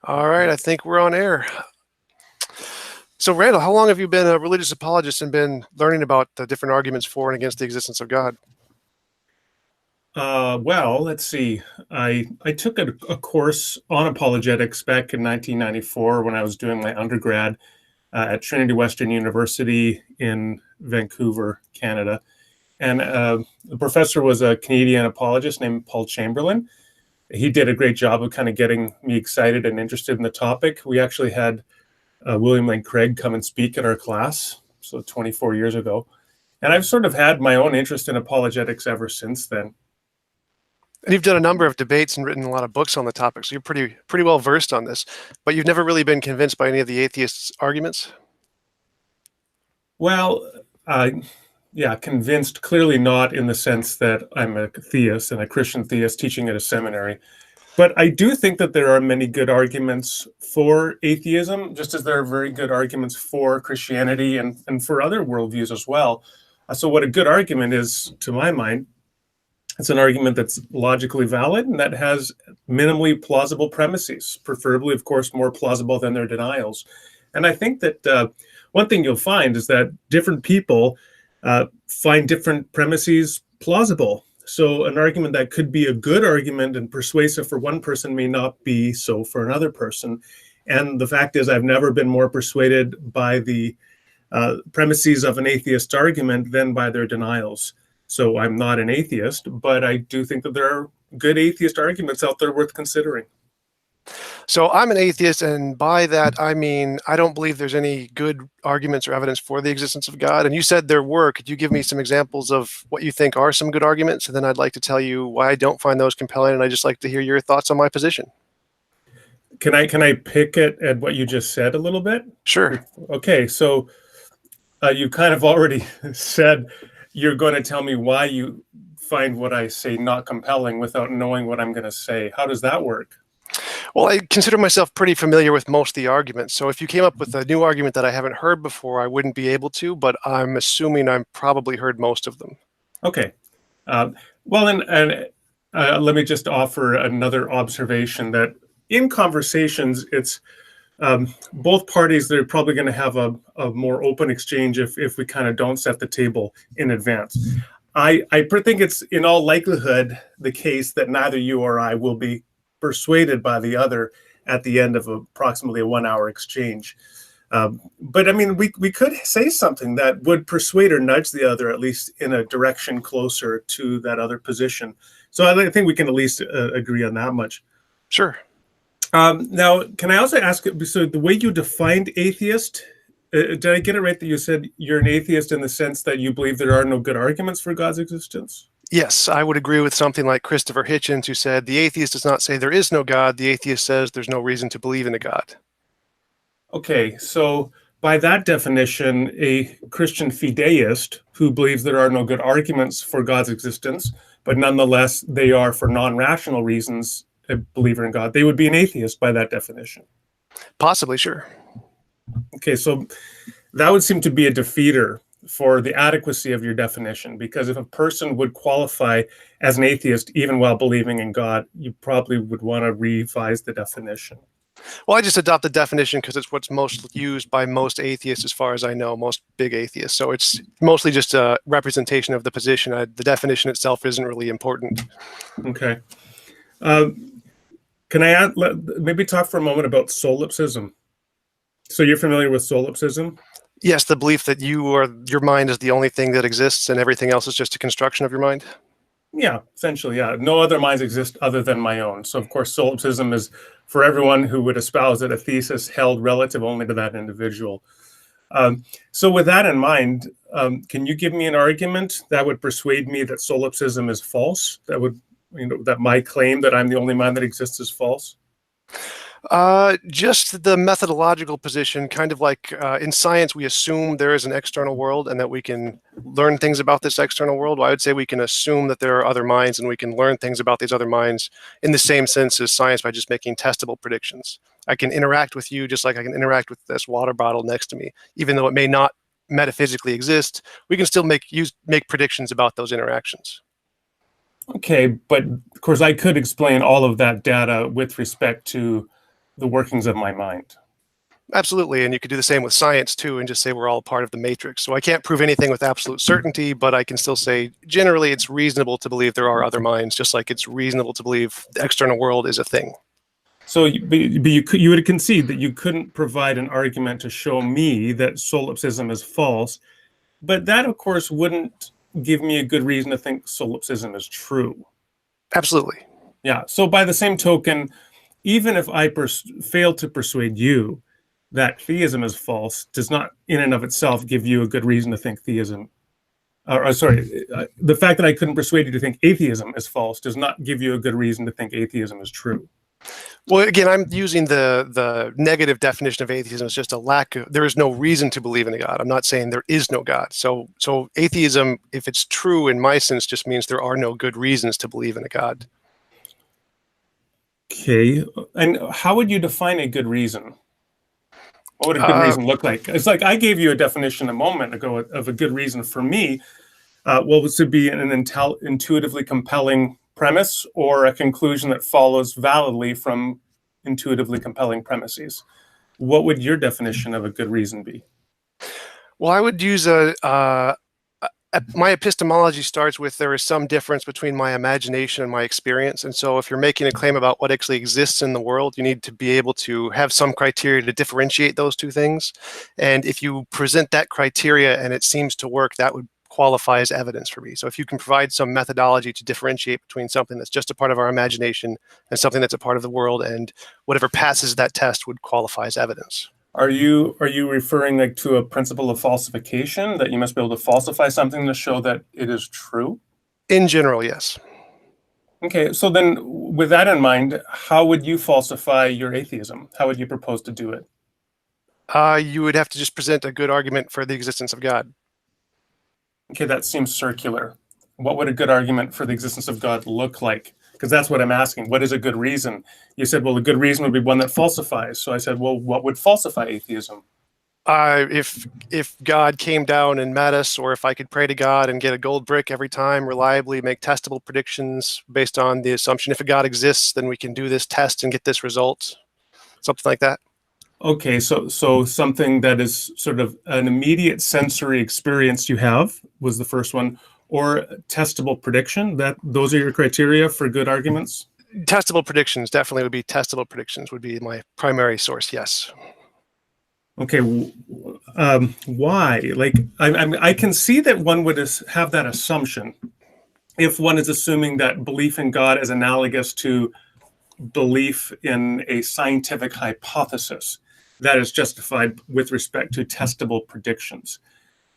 All right, I think we're on air. So, Randall, how long have you been a religious apologist and been learning about the different arguments for and against the existence of God? Well, let's see. I took a course on apologetics back in 1994 when I was doing my undergrad at Trinity Western University in Vancouver, Canada. And the professor was a Canadian apologist named Paul Chamberlain. He did a great job of kind of getting me excited and interested in the topic. We actually had William Lane Craig come and speak at our class, so 24 years ago. And I've sort of had my own interest in apologetics ever since then. And you've done a number of debates and written a lot of books on the topic, so you're pretty well versed on this. But you've never really been convinced by any of the atheists' arguments? Well, yeah, convinced, clearly not in the sense that I'm a theist and a Christian theist teaching at a seminary. But I do think that there are many good arguments for atheism, just as there are very good arguments for Christianity and for other worldviews as well. So what a good argument is, to my mind, it's an argument that's logically valid and that has minimally plausible premises, preferably, of course, more plausible than their denials. And I think that one thing you'll find is that different people find different premises plausible. So an argument that could be a good argument and persuasive for one person may not be so for another person. And the fact is, I've never been more persuaded by the premises of an atheist argument than by their denials. So I'm not an atheist, but I do think that there are good atheist arguments out there worth considering. So I'm an atheist, and by that I mean I don't believe there's any good arguments or evidence for the existence of God. And you said there were. Could you give me some examples of what you think are some good arguments? And then I'd like to tell you why I don't find those compelling, and I'd just like to hear your thoughts on my position. Can I pick at what you just said a little bit? Sure. Okay, so you kind of already said you're going to tell me why you find what I say not compelling without knowing what I'm going to say. How does that work? Well, I consider myself pretty familiar with most of the arguments. So if you came up with a new argument that I haven't heard before, I wouldn't be able to, but I'm assuming I've probably heard most of them. Okay. Well, and let me just offer another observation that in conversations, it's both parties, they're probably going to have a more open exchange if we kind of don't set the table in advance. I think it's in all likelihood the case that neither you or I will be persuaded by the other at the end of approximately a 1 hour exchange. But I mean, we could say something that would persuade or nudge the other, at least in a direction closer to that other position. So I think we can at least agree on that much. Sure. Now, can I also ask, so the way you defined atheist, did I get it right that you said you're an atheist in the sense that you believe there are no good arguments for God's existence? Yes, I would agree with something like Christopher Hitchens, who said, the atheist does not say there is no God. The atheist says there's no reason to believe in a God. Okay, so by that definition, a Christian fideist who believes there are no good arguments for God's existence, but nonetheless they are for non-rational reasons a believer in God, they would be an atheist by that definition. Possibly, sure. Okay, so that would seem to be a defeater for the adequacy of your definition, because if a person would qualify as an atheist even while believing in God, you probably would want to revise the definition. Well, I just adopt the definition because it's what's most used by most atheists, as far as I know, most big atheists. So it's mostly just a representation of the position. The definition itself isn't really important. Okay. Can I maybe talk for a moment about solipsism? So you're familiar with solipsism? Yes, the belief that your mind is the only thing that exists and everything else is just a construction of your mind? Yeah, essentially, yeah. No other minds exist other than my own. So, of course, solipsism is for everyone who would espouse that a thesis held relative only to that individual. So with that in mind, can you give me an argument that would persuade me that solipsism is false? That would, that my claim that I'm the only mind that exists is false? Just the methodological position, kind of like in science, we assume there is an external world and that we can learn things about this external world. Well, I would say we can assume that there are other minds and we can learn things about these other minds in the same sense as science by just making testable predictions. I can interact with you just like I can interact with this water bottle next to me. Even though it may not metaphysically exist, we can still make predictions about those interactions. Okay, but of course I could explain all of that data with respect to the workings of my mind. Absolutely, and you could do the same with science too, and just say we're all part of the matrix. So I can't prove anything with absolute certainty, but I can still say generally it's reasonable to believe there are other minds, just like it's reasonable to believe the external world is a thing. So you would concede that you couldn't provide an argument to show me that solipsism is false, but that, of course, wouldn't give me a good reason to think solipsism is true. Absolutely. Yeah, so by the same token, even if I fail to persuade you that theism is false, does not in and of itself give you a good reason to think theism, the fact that I couldn't persuade you to think atheism is false does not give you a good reason to think atheism is true. Well, again, I'm using the negative definition of atheism as just a lack of, there is no reason to believe in a God. I'm not saying there is no God. So atheism, if it's true in my sense, just means there are no good reasons to believe in a God. Okay, and how would you define a good reason? What would a good reason look like? It's like I gave you a definition a moment ago of a good reason for me. What was to be an intuitively compelling premise or a conclusion that follows validly from intuitively compelling premises? What would your definition of a good reason be? Well, I would use my epistemology starts with there is some difference between my imagination and my experience. And so if you're making a claim about what actually exists in the world, you need to be able to have some criteria to differentiate those two things. And if you present that criteria and it seems to work, that would qualify as evidence for me. So if you can provide some methodology to differentiate between something that's just a part of our imagination and something that's a part of the world, and whatever passes that test would qualify as evidence. Are you referring like to a principle of falsification, that you must be able to falsify something to show that it is true? In general, yes. Okay, so then with that in mind, how would you falsify your atheism? How would you propose to do it? You would have to just present a good argument for the existence of God. Okay, that seems circular. What would a good argument for the existence of God look like? Because that's what I'm asking. What is a good reason? You said, well, a good reason would be one that falsifies. So I said, well, what would falsify atheism? If God came down and met us, or if I could pray to God and get a gold brick every time, reliably make testable predictions based on the assumption if a God exists, then we can do this test and get this result, something like that. Okay, so something that is sort of an immediate sensory experience you have was the first one, or testable prediction. Those are your criteria for good arguments? Testable predictions definitely would be testable predictions would be my primary source. Yes. Okay, why? Like, I can see that one would have that assumption if one is assuming that belief in God is analogous to belief in a scientific hypothesis that is justified with respect to testable predictions.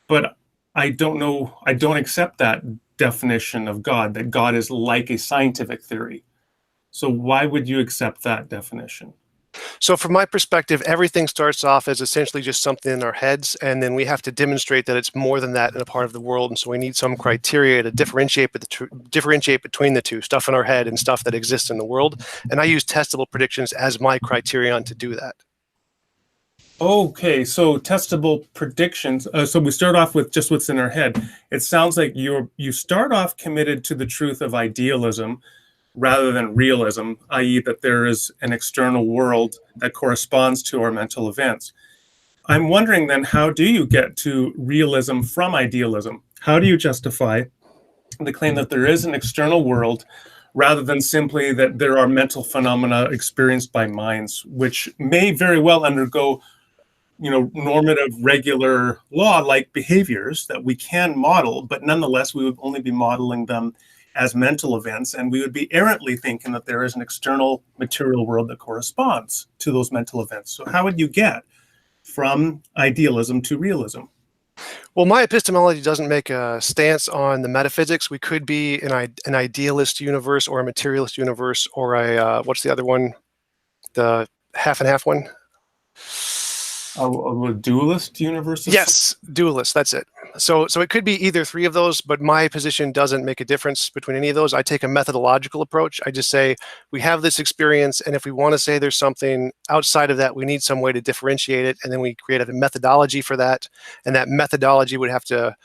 But I don't know, I don't accept that definition of God, that God is like a scientific theory. So why would you accept that definition? So from my perspective, everything starts off as essentially just something in our heads, and then we have to demonstrate that it's more than that in a part of the world. And so we need some criteria to differentiate between the two, stuff in our head and stuff that exists in the world. And I use testable predictions as my criterion to do that. Okay, so testable predictions. So we start off with just what's in our head. It sounds like you start off committed to the truth of idealism rather than realism, i.e. that there is an external world that corresponds to our mental events. I'm wondering then, how do you get to realism from idealism? How do you justify the claim that there is an external world rather than simply that there are mental phenomena experienced by minds, which may very well undergo normative, regular law-like behaviors that we can model, but nonetheless, we would only be modeling them as mental events, and we would be errantly thinking that there is an external material world that corresponds to those mental events. So how would you get from idealism to realism? Well, my epistemology doesn't make a stance on the metaphysics. We could be an idealist universe or a materialist universe, or a, what's the other one? The half and half one? A dualist universe? Yes, dualist, that's it. So it could be either three of those, but my position doesn't make a difference between any of those. I take a methodological approach. I just say, we have this experience, and if we want to say there's something outside of that, we need some way to differentiate it, and then we create a methodology for that, and that methodology would have to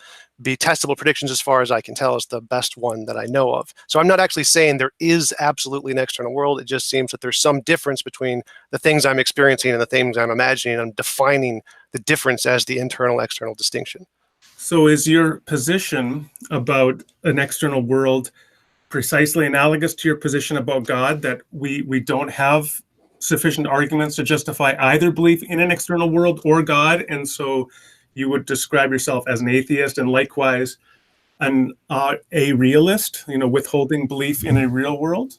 be testable predictions as far as I can tell is the best one that I know of. So I'm not actually saying there is absolutely an external world. It just seems that there's some difference between the things I'm experiencing and the things I'm imagining. I'm defining the difference as the internal-external distinction. So is your position about an external world precisely analogous to your position about God, that we don't have sufficient arguments to justify either belief in an external world or God, and so you would describe yourself as an atheist, and likewise a realist, withholding belief in a real world?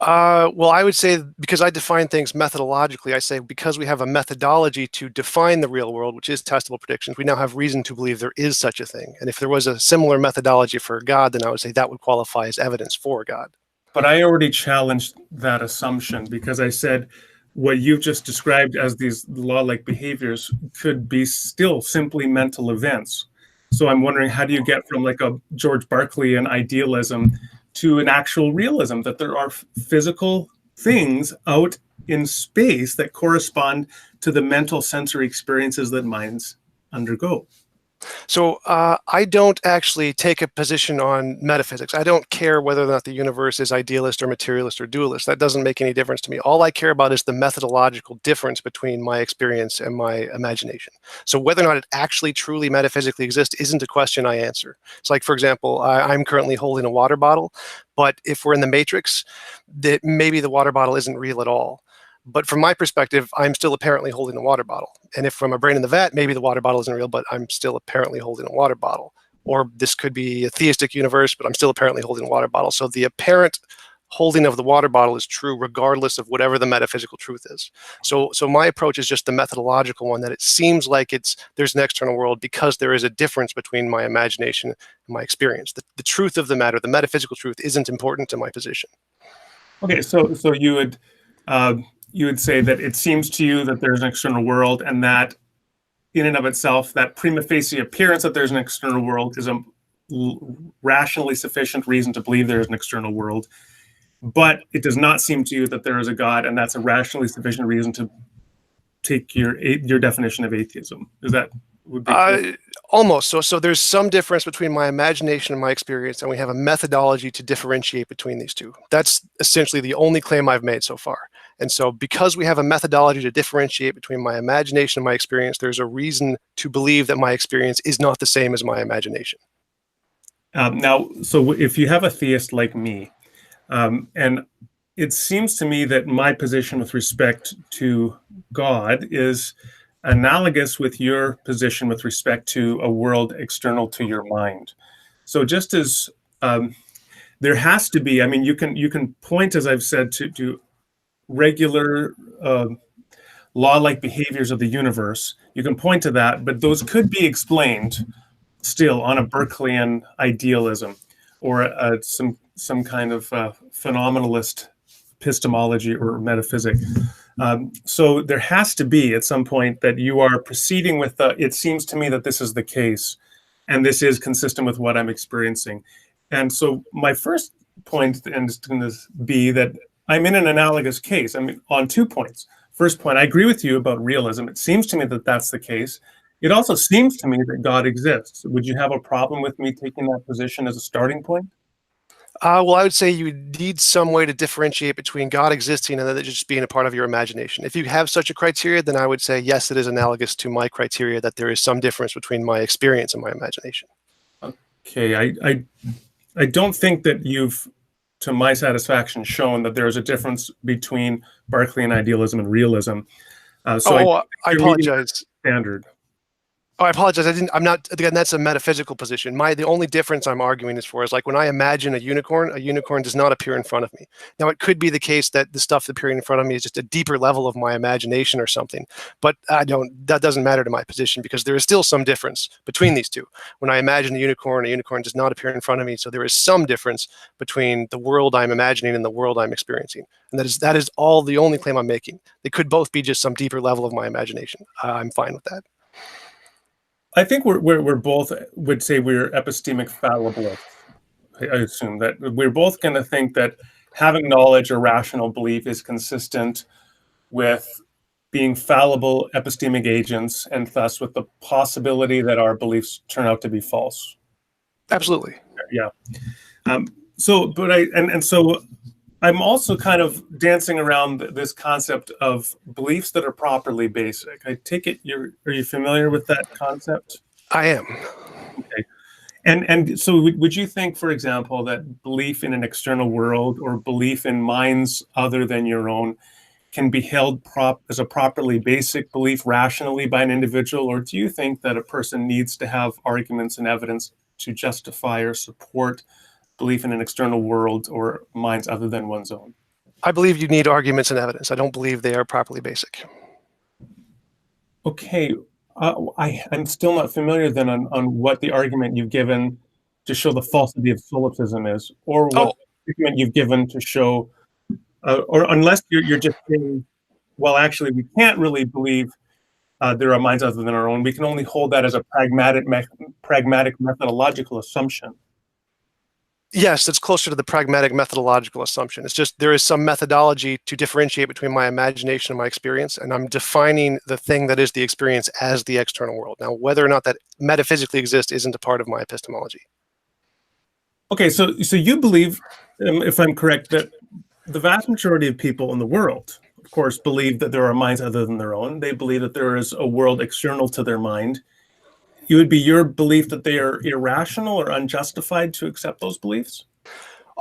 Well, I would say, because I define things methodologically, I say because we have a methodology to define the real world, which is testable predictions, we now have reason to believe there is such a thing. And if there was a similar methodology for God, then I would say that would qualify as evidence for God. But I already challenged that assumption, because I said what you've just described as these law-like behaviors could be still simply mental events. So I'm wondering, how do you get from like a George Berkeley idealism to an actual realism, that there are physical things out in space that correspond to the mental sensory experiences that minds undergo? So I don't actually take a position on metaphysics. I don't care whether or not the universe is idealist or materialist or dualist. That doesn't make any difference to me. All I care about is the methodological difference between my experience and my imagination. So whether or not it actually truly metaphysically exists isn't a question I answer. It's like, for example, I'm currently holding a water bottle, but if we're in the Matrix, that maybe the water bottle isn't real at all. But from my perspective, I'm still apparently holding a water bottle. And if from a brain in the vat, maybe the water bottle isn't real, but I'm still apparently holding a water bottle. Or this could be a theistic universe, but I'm still apparently holding a water bottle. So the apparent holding of the water bottle is true regardless of whatever the metaphysical truth is. So my approach is just the methodological one, that it seems like there's an external world because there is a difference between my imagination and my experience. The truth of the matter, the metaphysical truth, isn't important to my position. Okay, so you would say that it seems to you that there's an external world, and that in and of itself, that prima facie appearance that there's an external world is a rationally sufficient reason to believe there is an external world. But it does not seem to you that there is a God, and that's a rationally sufficient reason to take your definition of atheism. Is that would be almost. So there's some difference between my imagination and my experience, and we have a methodology to differentiate between these two. That's essentially the only claim I've made so far. And so because we have a methodology to differentiate between my imagination and my experience, there's a reason to believe that my experience is not the same as my imagination. Now, so if you have a theist like me, and it seems to me that my position with respect to God is analogous with your position with respect to a world external to your mind. So just as there has to be, I mean, you can point, as I've said, to regular law-like behaviors of the universe. You can point to that, but those could be explained still on a Berkeleyan idealism, or some kind of phenomenalist epistemology or metaphysic. So there has to be at some point that you are proceeding with it seems to me that this is the case, and this is consistent with what I'm experiencing. And so my first point is going to be that I'm in an analogous case. I mean, on 2 points. First point, I agree with you about realism. It seems to me that that's the case. It also seems to me that God exists. Would you have a problem with me taking that position as a starting point? Well, I would say you need some way to differentiate between God existing and that just being a part of your imagination. If you have such a criteria, then I would say, yes, it is analogous to my criteria that there is some difference between my experience and my imagination. Okay, I don't think that you've, to my satisfaction, shown that there is a difference between Berkeleyan idealism and realism. I apologize. Standard. Oh, I apologize. I'm not, again, that's a metaphysical position. The only difference I'm arguing is like when I imagine a unicorn does not appear in front of me. Now, it could be the case that the stuff appearing in front of me is just a deeper level of my imagination or something, but that doesn't matter to my position, because there is still some difference between these two. When I imagine a unicorn does not appear in front of me, so there is some difference between the world I'm imagining and the world I'm experiencing. And that is all the only claim I'm making. They could both be just some deeper level of my imagination. I'm fine with that. I think we're both would say we're epistemic fallibilists. I assume that we're both going to think that having knowledge or rational belief is consistent with being fallible epistemic agents, and thus with the possibility that our beliefs turn out to be false. Absolutely. Yeah. So I'm also kind of dancing around this concept of beliefs that are properly basic. I take it are you familiar with that concept? I am. Okay. And so would you think, for example, that belief in an external world or belief in minds other than your own can be held as a properly basic belief rationally by an individual? Or do you think that a person needs to have arguments and evidence to justify or support belief in an external world or minds other than one's own? I believe you need arguments and evidence. I don't believe they are properly basic. Okay. I'm still not familiar then on what the argument you've given to show the falsity of solipsism is, or what Oh, argument you've given to show, or unless you're just saying, well, actually, we can't really believe there are minds other than our own. We can only hold that as a pragmatic methodological assumption. yes, it's closer to the pragmatic methodological assumption. It's just there is some methodology to differentiate between my imagination and my experience, and I'm defining the thing that is the experience as the external world. Now, whether or not that metaphysically exists isn't a part of my epistemology. Okay, so you believe, if I'm correct, that the vast majority of people in the world, of course, believe that there are minds other than their own. They believe that there is a world external to their mind. It would be your belief that they are irrational or unjustified to accept those beliefs?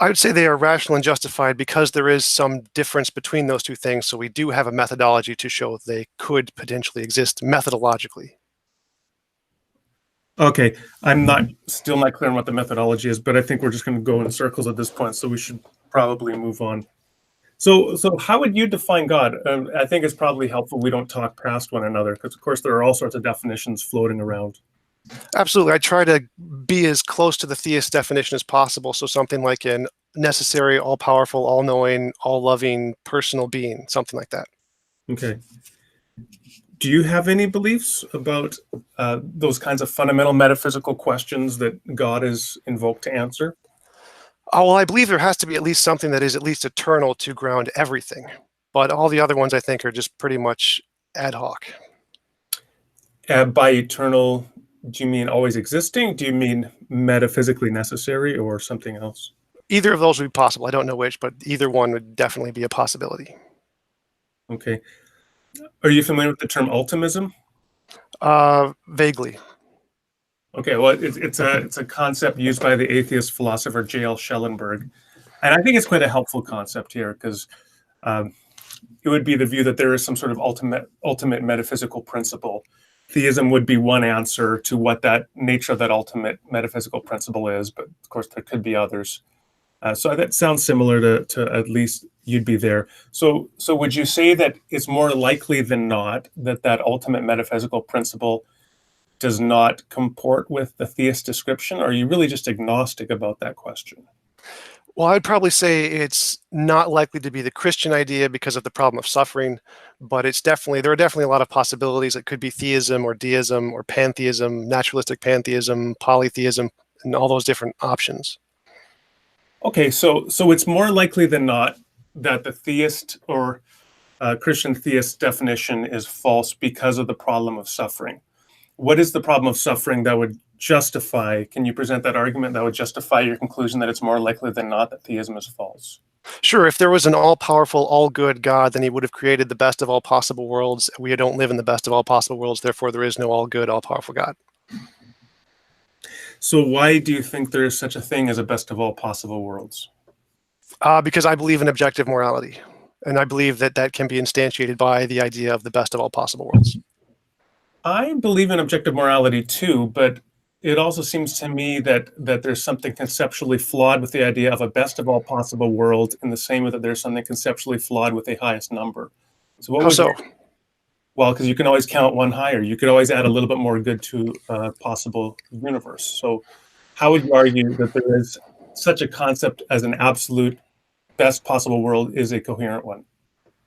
I would say they are rational and justified because there is some difference between those two things. So we do have a methodology to show they could potentially exist methodologically. Okay, still not clear on what the methodology is, but I think we're just going to go in circles at this point, so we should probably move on. So how would you define God? I think it's probably helpful we don't talk past one another, because of course there are all sorts of definitions floating around. Absolutely. I try to be as close to the theist definition as possible. So something like an necessary, all-powerful, all-knowing, all-loving personal being, something like that. Okay. Do you have any beliefs about those kinds of fundamental metaphysical questions that God is invoked to answer? Oh, well, I believe there has to be at least something that is at least eternal to ground everything. But all the other ones, I think, are just pretty much ad hoc. By eternal, do you mean always existing? Do you mean metaphysically necessary or something else? Either of those would be possible. I don't know which, but either one would definitely be a possibility. Okay. Are you familiar with the term ultimism? Vaguely. Okay, well, it's a concept used by the atheist philosopher J.L. Schellenberg, and I think it's quite a helpful concept here because it would be the view that there is some sort of ultimate metaphysical principle. Theism would be one answer to what that nature of that ultimate metaphysical principle is, but of course there could be others. So that sounds similar to at least you'd be there. So would you say that it's more likely than not that ultimate metaphysical principle does not comport with the theist description, or are you really just agnostic about that question? Well, I'd probably say it's not likely to be the Christian idea because of the problem of suffering, but there are definitely a lot of possibilities. It could be theism or deism or pantheism, naturalistic pantheism, polytheism, and all those different options. Okay, so it's more likely than not that the theist or Christian theist definition is false because of the problem of suffering. What is the problem of suffering that would justify, can you present that argument that would justify your conclusion that it's more likely than not that theism is false? Sure, if there was an all-powerful, all-good God, then he would have created the best of all possible worlds. We don't live in the best of all possible worlds, therefore there is no all-good, all-powerful God. So why do you think there is such a thing as a best of all possible worlds? Because I believe in objective morality, and I believe that that can be instantiated by the idea of the best of all possible worlds. I believe in objective morality too, but it also seems to me that there's something conceptually flawed with the idea of a best of all possible world, in the same way that there's something conceptually flawed with the highest number. So what How so? Well, because you can always count one higher. You could always add a little bit more good to a possible universe. So how would you argue that there is such a concept as an absolute best possible world is a coherent one?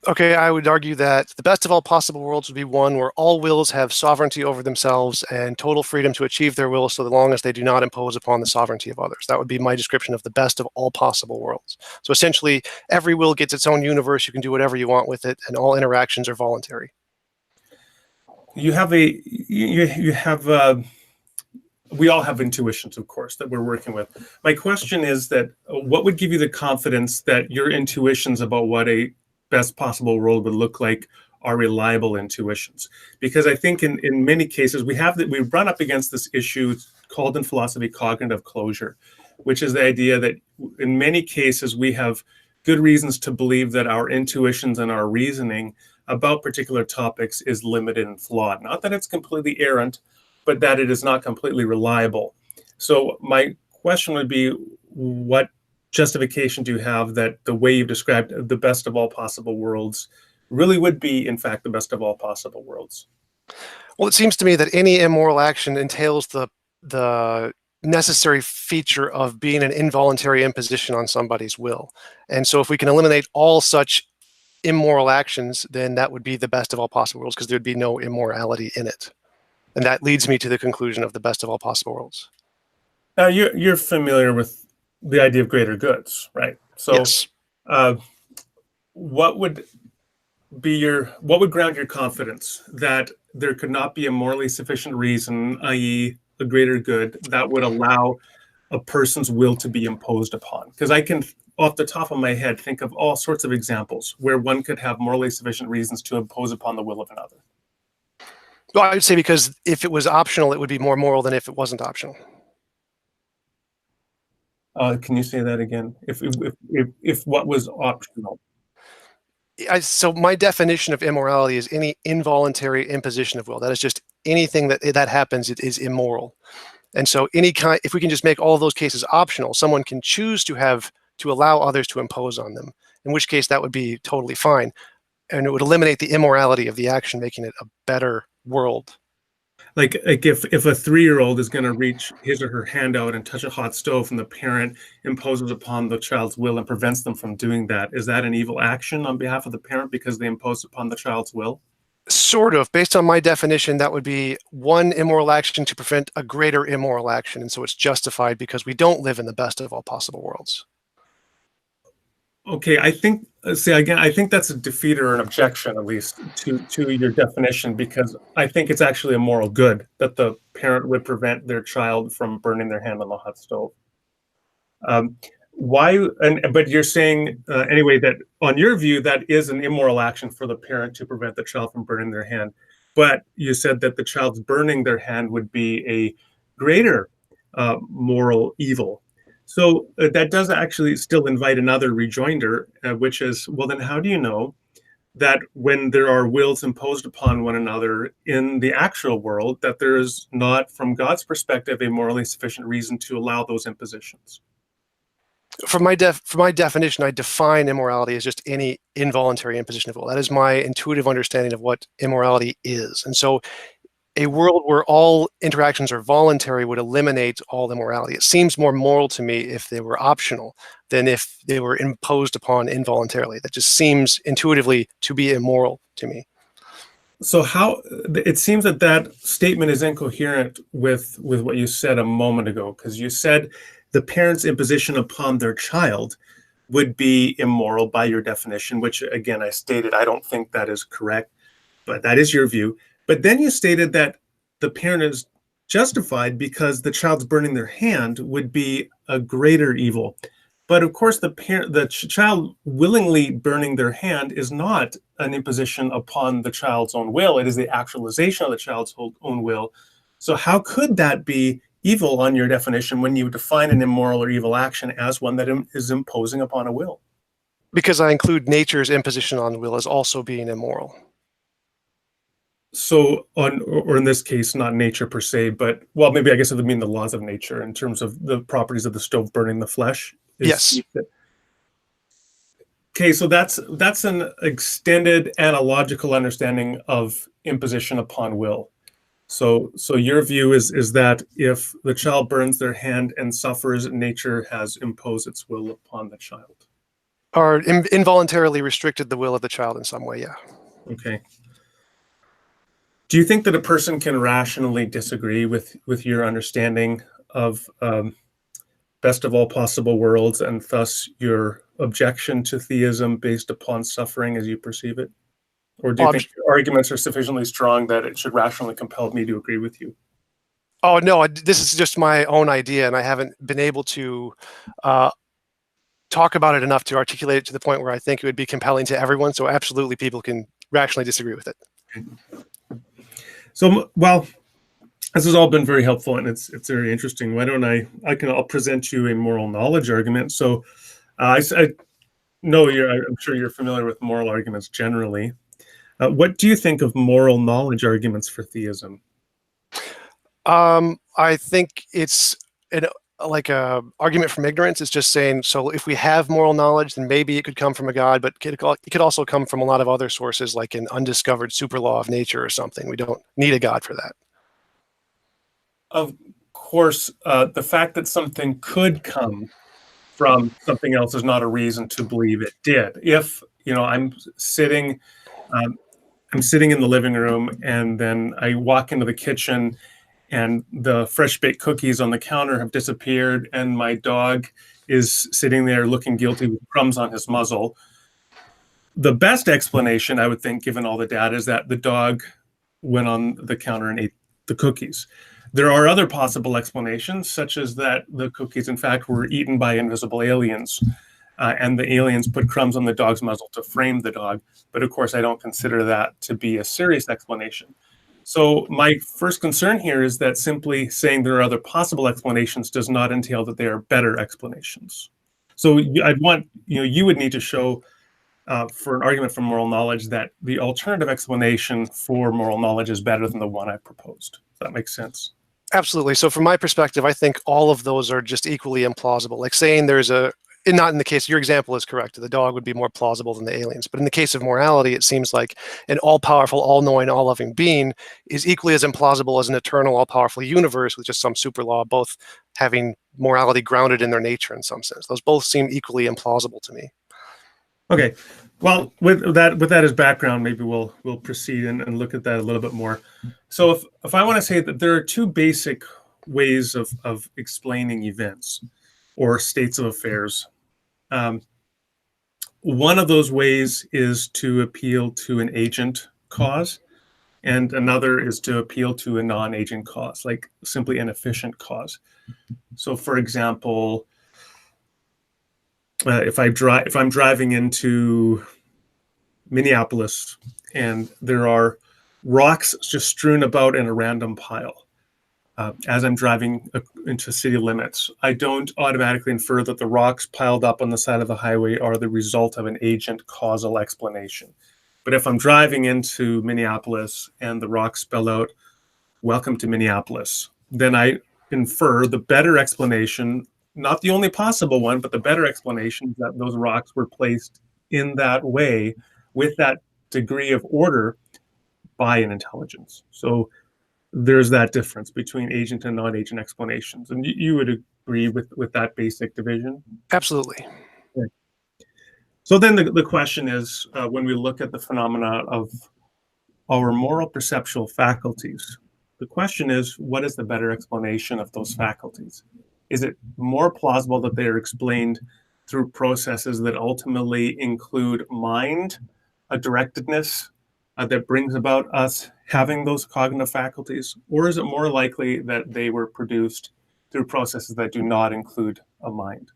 Okay, I would argue that the best of all possible worlds would be one where all wills have sovereignty over themselves and total freedom to achieve their will so long as they do not impose upon the sovereignty of others. That would be my description of the best of all possible worlds. So essentially, every will gets its own universe. You can do whatever you want with it, and all interactions are voluntary. you have we all have intuitions, of course, that we're working with. My question is that what would give you the confidence that your intuitions about what a best possible world would look like are reliable intuitions? Because I think in many cases we run up against this issue called in philosophy cognitive closure, which is the idea that in many cases we have good reasons to believe that our intuitions and our reasoning about particular topics is limited and flawed. Not that it's completely errant, but that it is not completely reliable. So my question would be, what justification do you have that the way you've described the best of all possible worlds really would be, in fact, the best of all possible worlds? Well, it seems to me that any immoral action entails the necessary feature of being an involuntary imposition on somebody's will. And so if we can eliminate all such immoral actions, then that would be the best of all possible worlds, because there'd be no immorality in it. And that leads me to the conclusion of the best of all possible worlds. Now, you're familiar with the idea of greater goods, right? So Yes. what would ground your confidence that there could not be a morally sufficient reason, i.e., a greater good, that would allow a person's will to be imposed upon? Because I can, off the top of my head, think of all sorts of examples where one could have morally sufficient reasons to impose upon the will of another. Well, I would say because if it was optional, it would be more moral than if it wasn't optional. Can you say that again? If what was optional? So my definition of immorality is any involuntary imposition of will. That is just anything that happens, it is immoral. And so if we can just make all of those cases optional, someone can choose to allow others to impose on them, in which case that would be totally fine. And it would eliminate the immorality of the action, making it a better world. Like if a 3-year-old is going to reach his or her hand out and touch a hot stove and the parent imposes upon the child's will and prevents them from doing that, is that an evil action on behalf of the parent because they imposed upon the child's will? Sort of. Based on my definition, that would be one immoral action to prevent a greater immoral action. And so it's justified because we don't live in the best of all possible worlds. Okay, I think I think that's a defeat or an objection, at least to your definition, because I think it's actually a moral good that the parent would prevent their child from burning their hand on the hot stove. Why? But you're saying anyway that on your view that is an immoral action for the parent to prevent the child from burning their hand. But you said that the child's burning their hand would be a greater moral evil. So that does actually still invite another rejoinder, which is, well, then how do you know that when there are wills imposed upon one another in the actual world, that there is not, from God's perspective, a morally sufficient reason to allow those impositions? For my definition, I define immorality as just any involuntary imposition of will. That is my intuitive understanding of what immorality is. And so a world where all interactions are voluntary would eliminate all immorality. It seems more moral to me if they were optional than if they were imposed upon involuntarily. That just seems intuitively to be immoral to me. So how it seems that statement is incoherent with what you said a moment ago, because you said the parent's imposition upon their child would be immoral by your definition, which again I stated I don't think that is correct, but that is your view. But then you stated that the parent is justified because the child's burning their hand would be a greater evil. But of course, the child willingly burning their hand is not an imposition upon the child's own will. It is the actualization of the child's own will. So how could that be evil on your definition when you define an immoral or evil action as one that is imposing upon a will? Because I include nature's imposition on will as also being immoral. So or in this case, not nature per se, but well, maybe I guess it would mean the laws of nature in terms of the properties of the stove burning the flesh. Yes. Okay, so that's an extended analogical understanding of imposition upon will. So your view is that if the child burns their hand and suffers, nature has imposed its will upon the child. Or involuntarily restricted the will of the child in some way, yeah. Okay. Do you think that a person can rationally disagree with your understanding of best of all possible worlds and thus your objection to theism based upon suffering as you perceive it? Or do you think your arguments are sufficiently strong that it should rationally compel me to agree with you? Oh, no, this is just my own idea, and I haven't been able to talk about it enough to articulate it to the point where I think it would be compelling to everyone. So absolutely, people can rationally disagree with it. So, well, this has all been very helpful, and it's very interesting. Why don't I'll present you a moral knowledge argument. So, I know I'm sure you're familiar with moral arguments generally. What do you think of moral knowledge arguments for theism? I think it's like a argument from ignorance. It's just saying, so if we have moral knowledge, then maybe it could come from a god, but it could also come from a lot of other sources, like an undiscovered super law of nature or something. We don't need a god for that. Of course, the fact that something could come from something else is not a reason to believe it did. If I'm sitting in the living room, and then I walk into the kitchen, and the fresh baked cookies on the counter have disappeared, and my dog is sitting there looking guilty with crumbs on his muzzle. The best explanation, I would think, given all the data, is that the dog went on the counter and ate the cookies. There are other possible explanations, such as that the cookies, in fact, were eaten by invisible aliens, and the aliens put crumbs on the dog's muzzle to frame the dog. But of course, I don't consider that to be a serious explanation. So my first concern here is that simply saying there are other possible explanations does not entail that they are better explanations. So I'd want, you would need to show for an argument from moral knowledge that the alternative explanation for moral knowledge is better than the one I proposed. Does that make sense? Absolutely. So from my perspective, I think all of those are just equally implausible. Like saying not in the case, your example is correct. The dog would be more plausible than the aliens. But in the case of morality, it seems like an all-powerful, all-knowing, all-loving being is equally as implausible as an eternal, all-powerful universe with just some super law, both having morality grounded in their nature in some sense. Those both seem equally implausible to me. Okay. Well, with that as background, maybe we'll proceed and look at that a little bit more. So if I want to say that there are two basic ways of explaining events or states of affairs, one of those ways is to appeal to an agent cause, and another is to appeal to a non-agent cause, like simply an efficient cause. So, for example, if I'm driving into Minneapolis and there are rocks just strewn about in a random pile, as I'm driving into city limits, I don't automatically infer that the rocks piled up on the side of the highway are the result of an agent causal explanation. But if I'm driving into Minneapolis and the rocks spell out, "Welcome to Minneapolis," then I infer the better explanation, not the only possible one, but the better explanation is that those rocks were placed in that way with that degree of order by an intelligence. So there's that difference between agent and non-agent explanations. And you would agree with that basic division? Absolutely. Okay. So then the question is, when we look at the phenomena of our moral perceptual faculties, the question is, what is the better explanation of those faculties? Is it more plausible that they are explained through processes that ultimately include mind, a directedness that brings about us having those cognitive faculties? Or is it more likely that they were produced through processes that do not include a mind?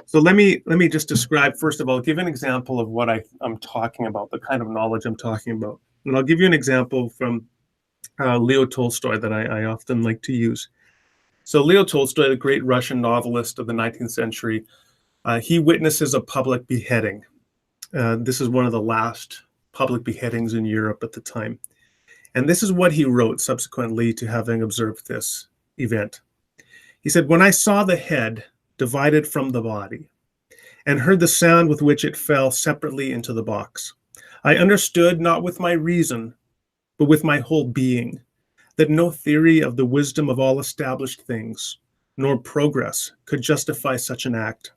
So let me just describe, first of all, give an example of what I'm talking about, the kind of knowledge I'm talking about. And I'll give you an example from Leo Tolstoy that I often like to use. So Leo Tolstoy, the great Russian novelist of the 19th century, he witnesses a public beheading. This is one of the last public beheadings in Europe at the time. And this is what he wrote subsequently to having observed this event. He said, "When I saw the head divided from the body and heard the sound with which it fell separately into the box, I understood, not with my reason, but with my whole being, that no theory of the wisdom of all established things, nor progress, could justify such an act.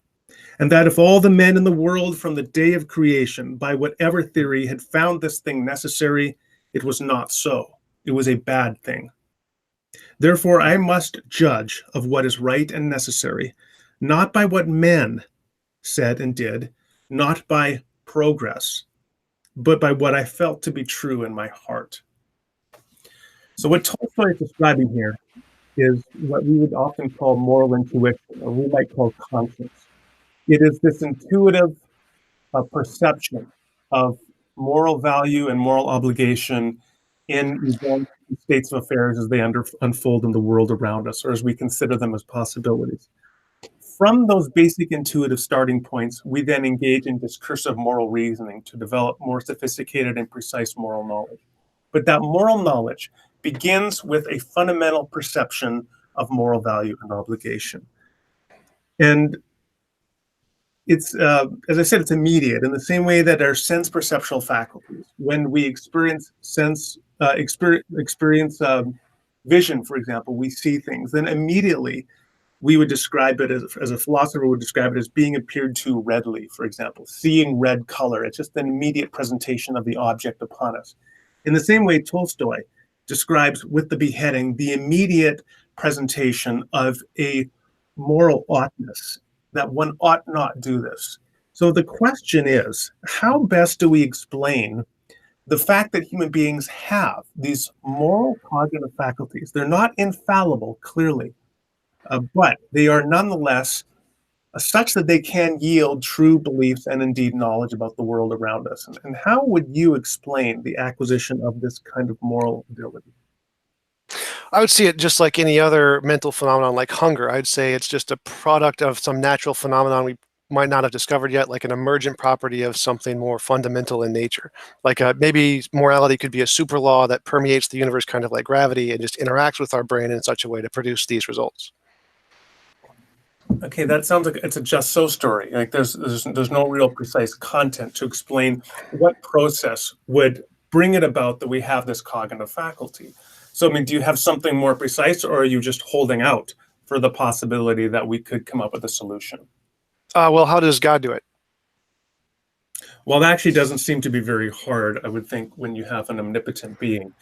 And that if all the men in the world from the day of creation, by whatever theory, had found this thing necessary, it was not so. It was a bad thing. Therefore, I must judge of what is right and necessary, not by what men said and did, not by progress, but by what I felt to be true in my heart. So what Tolstoy is describing here is what we would often call moral intuition, or we might call conscience. It is this intuitive perception of moral value and moral obligation in events and states of affairs as they unfold in the world around us, or as we consider them as possibilities. From those basic intuitive starting points, we then engage in discursive moral reasoning to develop more sophisticated and precise moral knowledge. But that moral knowledge begins with a fundamental perception of moral value and obligation. And it's, as I said, it's immediate in the same way that our sense perceptual faculties, when we experience vision, for example, we see things, then immediately we would describe it as a philosopher would describe it as being appeared to readily, for example, seeing red color. It's just an immediate presentation of the object upon us. In the same way, Tolstoy describes with the beheading the immediate presentation of a moral oughtness, that one ought not do this. So the question is, how best do we explain the fact that human beings have these moral cognitive faculties? They're not infallible, clearly, but they are nonetheless such that they can yield true beliefs and indeed knowledge about the world around us. And how would you explain the acquisition of this kind of moral ability? I would see it just like any other mental phenomenon, like hunger. I'd say it's just a product of some natural phenomenon we might not have discovered yet, like an emergent property of something more fundamental in nature. Like maybe morality could be a super law that permeates the universe, kind of like gravity, and just interacts with our brain in such a way to produce these results. Okay, that sounds like it's a just so story. Like there's no real precise content to explain what process would bring it about that we have this cognitive faculty. So, I mean, do you have something more precise, or are you just holding out for the possibility that we could come up with a solution? Well, how does God do it? Well, that actually doesn't seem to be very hard, I would think, when you have an omnipotent being.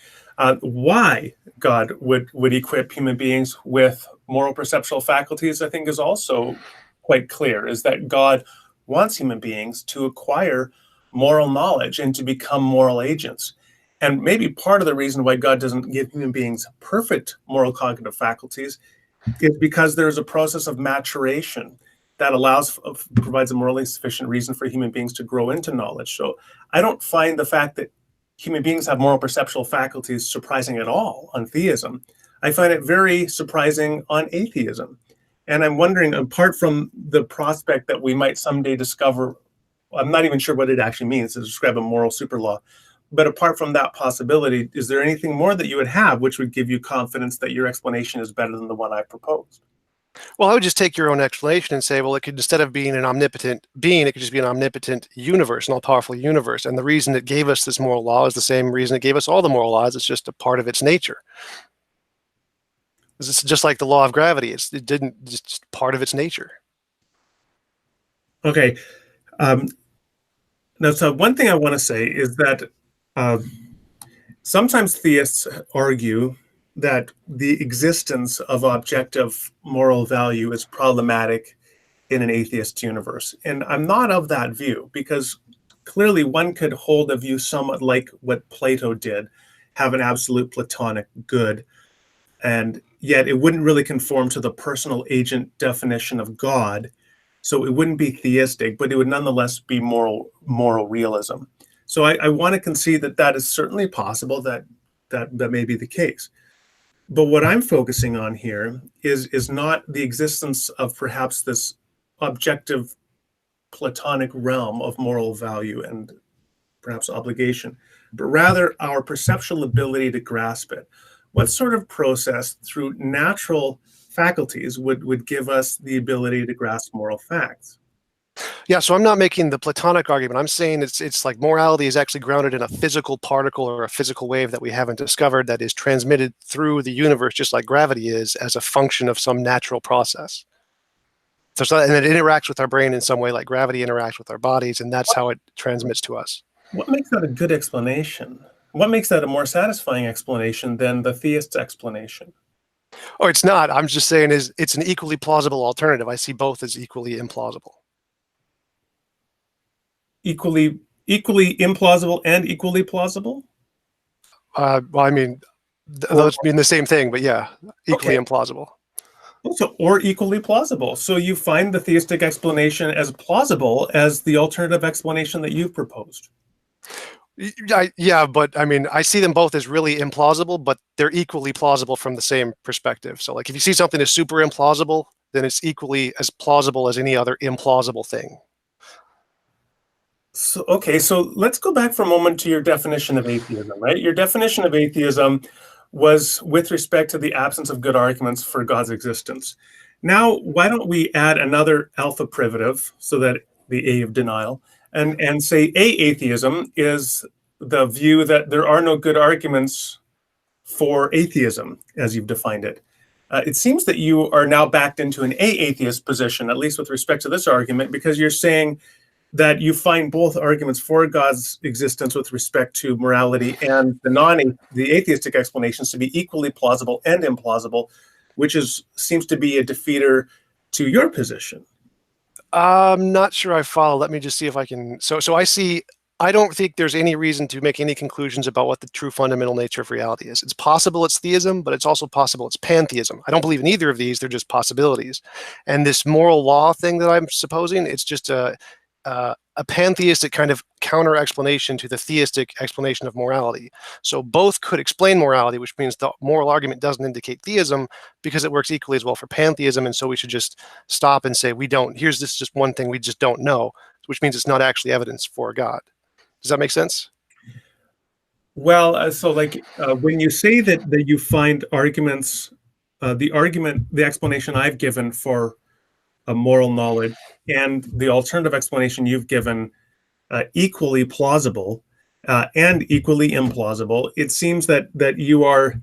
Why God would equip human beings with moral perceptual faculties, I think, is also quite clear, is that God wants human beings to acquire moral knowledge and to become moral agents. And maybe part of the reason why God doesn't give human beings perfect moral cognitive faculties is because there's a process of maturation that provides a morally sufficient reason for human beings to grow into knowledge. So I don't find the fact that human beings have moral perceptual faculties surprising at all on theism. I find it very surprising on atheism. And I'm wondering, apart from the prospect that we might someday discover, I'm not even sure what it actually means to describe a moral super law, but apart from that possibility, is there anything more that you would have which would give you confidence that your explanation is better than the one I proposed? Well, I would just take your own explanation and say, well, it could, instead of being an omnipotent being, it could just be an omnipotent universe, an all-powerful universe. And the reason it gave us this moral law is the same reason it gave us all the moral laws. It's just a part of its nature. It's just like the law of gravity. It's just part of its nature. Okay. Now, so one thing I want to say is that sometimes theists argue that the existence of objective moral value is problematic in an atheist universe. And I'm not of that view, because clearly one could hold a view somewhat like what Plato did, have an absolute Platonic good, and yet it wouldn't really conform to the personal agent definition of God. So it wouldn't be theistic, but it would nonetheless be moral realism. So I want to concede that is certainly possible, that may be the case. But what I'm focusing on here is not the existence of perhaps this objective Platonic realm of moral value and perhaps obligation, but rather our perceptual ability to grasp it. What sort of process through natural faculties would give us the ability to grasp moral facts? Yeah, so I'm not making the Platonic argument. I'm saying it's like morality is actually grounded in a physical particle or a physical wave that we haven't discovered, that is transmitted through the universe, just like gravity is, as a function of some natural process. So and it interacts with our brain in some way, like gravity interacts with our bodies, and that's how it transmits to us. What makes that a good explanation? What makes that a more satisfying explanation than the theist's explanation? Oh, it's not. I'm just saying it's an equally plausible alternative. I see both as equally implausible. Equally Equally implausible and equally plausible? Well, I mean, Or those mean the same thing, but yeah, equally okay, implausible. also, or equally plausible. So you find the theistic explanation as plausible as the alternative explanation that you've proposed. Yeah, but I mean, I see them both as really implausible, but they're equally plausible from the same perspective. So, like, if you see something as super implausible, then it's equally as plausible as any other implausible thing. So, okay, so let's go back for a moment to your definition of atheism, right? Your definition of atheism was with respect to the absence of good arguments for God's existence. Now, why don't we add another alpha privative, so that the A of denial, and say atheism is the view that there are no good arguments for atheism, as you've defined it. It seems that you are now backed into an atheist position, at least with respect to this argument, because you're saying that you find both arguments for God's existence with respect to morality and the atheistic explanations to be equally plausible and implausible, which seems to be a defeater to your position. I'm not sure I follow. Let me just see if I can. So I see. I don't think there's any reason to make any conclusions about what the true fundamental nature of reality is. It's possible it's theism, but it's also possible it's pantheism. I don't believe in either of these. They're just possibilities. And this moral law thing that I'm supposing, it's just a pantheistic kind of counter explanation to the theistic explanation of morality. So both could explain morality, which means the moral argument doesn't indicate theism because it works equally as well for pantheism. And so we should just stop and say, we don't, here's this just one thing we just don't know, which means it's not actually evidence for God. Does that make sense? Well, so like when you say that you find arguments, the explanation I've given for a moral knowledge and the alternative explanation you've given equally plausible and equally implausible, it seems that you are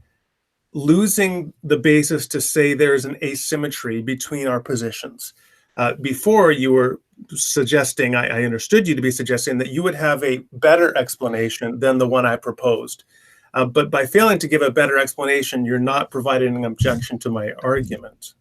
losing the basis to say there's an asymmetry between our positions. Before you were suggesting, I understood you to be suggesting that you would have a better explanation than the one I proposed. But by failing to give a better explanation, you're not providing an objection to my argument.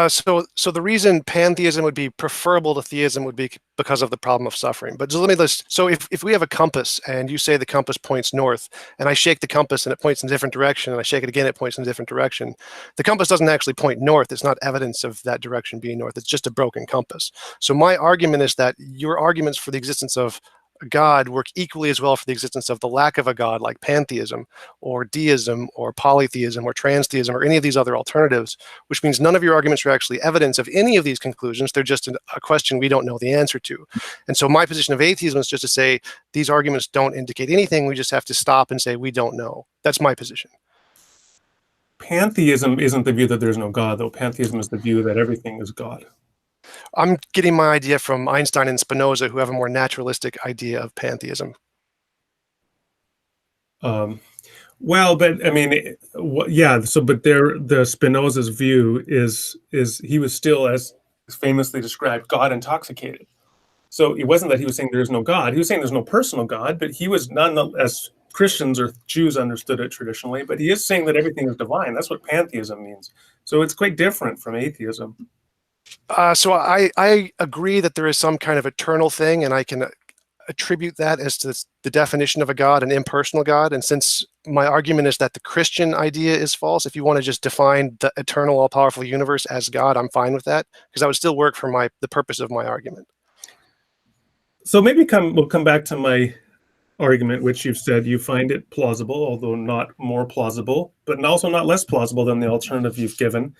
So the reason pantheism would be preferable to theism would be because of the problem of suffering. But just let me list. So if we have a compass and you say the compass points north, and I shake the compass and it points in a different direction, and I shake it again, it points in a different direction. The compass doesn't actually point north. It's not evidence of that direction being north. It's just a broken compass. So my argument is that your arguments for the existence of God work equally as well for the existence of the lack of a God, like pantheism or deism or polytheism or transtheism or any of these other alternatives, which means none of your arguments are actually evidence of any of these conclusions. They're just a question we don't know the answer to. And so my position of atheism is just to say these arguments don't indicate anything. We just have to stop and say we don't know. That's my position. Pantheism isn't the view that there's no God, though. Pantheism is the view that everything is God. I'm getting my idea from Einstein and Spinoza, who have a more naturalistic idea of pantheism. Well, but I mean, yeah. So, but the Spinoza's view is he was still, as famously described, God intoxicated. So it wasn't that he was saying there is no God. He was saying there's no personal God, but he was none as Christians or Jews understood it traditionally. But he is saying that everything is divine. That's what pantheism means. So it's quite different from atheism. So I agree that there is some kind of eternal thing, and I can attribute that as to the definition of a God, an impersonal God. And since my argument is that the Christian idea is false, if you want to just define the eternal, all-powerful universe as God, I'm fine with that, because that would still work for the purpose of my argument. So maybe we'll come back to my argument, which you've said you find it plausible, although not more plausible, but also not less plausible than the alternative you've given.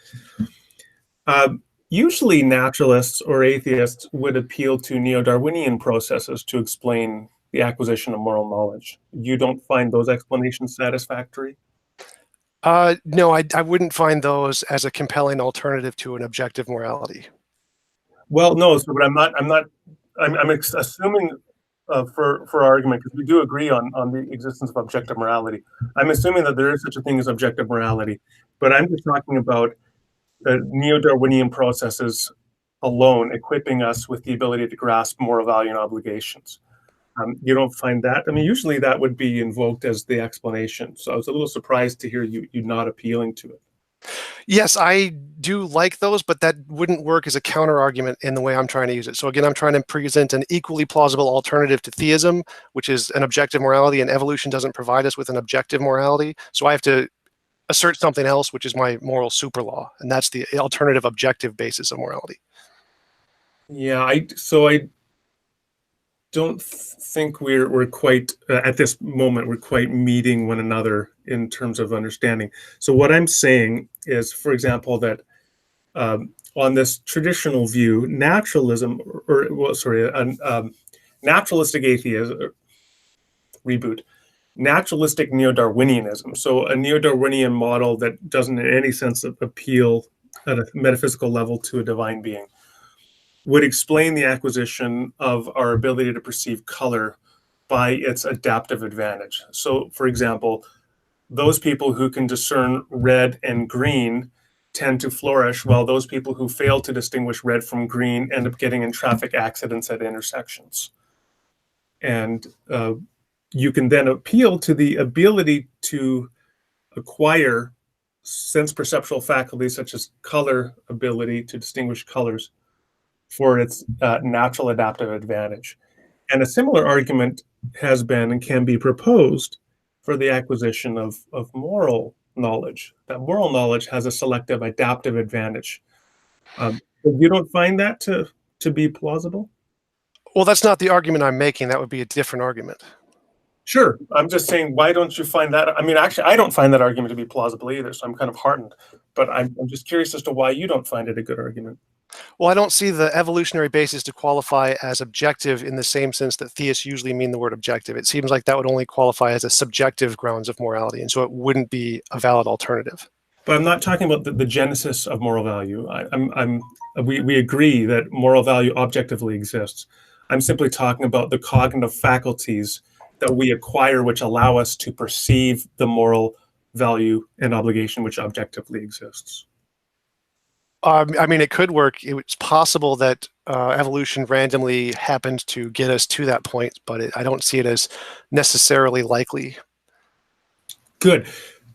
Usually naturalists or atheists would appeal to neo-Darwinian processes to explain the acquisition of moral knowledge. You don't find those explanations satisfactory? No, I wouldn't find those as a compelling alternative to an objective morality. Well, no, so, but I'm assuming for argument, because we do agree on the existence of objective morality. I'm assuming that there is such a thing as objective morality, but I'm just talking about neo-Darwinian processes alone equipping us with the ability to grasp moral value and obligations. You don't find that? I mean, usually that would be invoked as the explanation. So I was a little surprised to hear you not appealing to it. Yes, I do like those, but that wouldn't work as a counter argument in the way I'm trying to use it. So again, I'm trying to present an equally plausible alternative to theism, which is an objective morality, and evolution doesn't provide us with an objective morality. So I have to assert something else, which is my moral super law, and that's the alternative objective basis of morality. Yeah, I don't think we're quite at this moment we're quite meeting one another in terms of understanding. So what I'm saying is, for example, that on this traditional view, naturalism, or well, sorry, naturalistic atheism, reboot, naturalistic neo-Darwinianism. So a neo-Darwinian model that doesn't in any sense appeal at a metaphysical level to a divine being would explain the acquisition of our ability to perceive color by its adaptive advantage. So, for example, those people who can discern red and green tend to flourish, while those people who fail to distinguish red from green end up getting in traffic accidents at intersections. And you can then appeal to the ability to acquire sense perceptual faculties such as color ability to distinguish colors for its natural adaptive advantage. And a similar argument has been and can be proposed for the acquisition of moral knowledge, that moral knowledge has a selective adaptive advantage. You don't find that to be plausible? Well, that's not the argument I'm making. That would be a different argument. Sure. I'm just saying, why don't you find that? I mean, actually, I don't find that argument to be plausible either, so I'm kind of heartened. But I'm just curious as to why you don't find it a good argument. Well, I don't see the evolutionary basis to qualify as objective in the same sense that theists usually mean the word objective. It seems like that would only qualify as a subjective grounds of morality, and so it wouldn't be a valid alternative. But I'm not talking about the genesis of moral value. We agree that moral value objectively exists. I'm simply talking about the cognitive faculties that we acquire, which allow us to perceive the moral value and obligation which objectively exists. I mean, it could work. It's possible that evolution randomly happened to get us to that point, but I don't see it as necessarily likely. Good.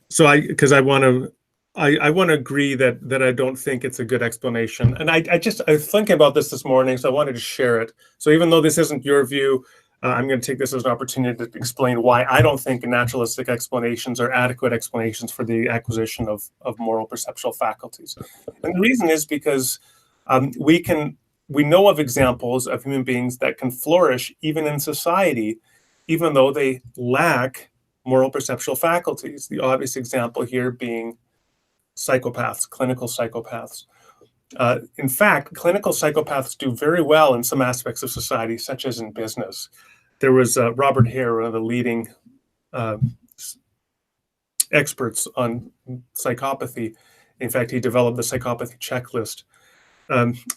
So I want to agree that I don't think it's a good explanation. And I was thinking about this morning, so I wanted to share it. So even though this isn't your view, I'm going to take this as an opportunity to explain why I don't think naturalistic explanations are adequate explanations for the acquisition of moral perceptual faculties. And the reason is because we know of examples of human beings that can flourish even in society, even though they lack moral perceptual faculties. The obvious example here being psychopaths, clinical psychopaths. In fact, clinical psychopaths do very well in some aspects of society, such as in business. There was Robert Hare, one of the leading experts on psychopathy. In fact, he developed the psychopathy checklist.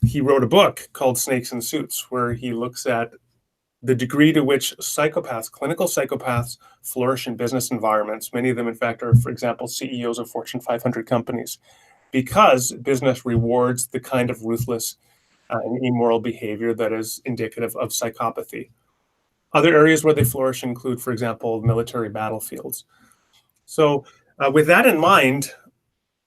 He wrote a book called Snakes in Suits, where he looks at the degree to which psychopaths, clinical psychopaths, flourish in business environments. Many of them, in fact, are, for example, CEOs of Fortune 500 companies, because business rewards the kind of ruthless and immoral behavior that is indicative of psychopathy. Other areas where they flourish include, for example, military battlefields. So with that in mind,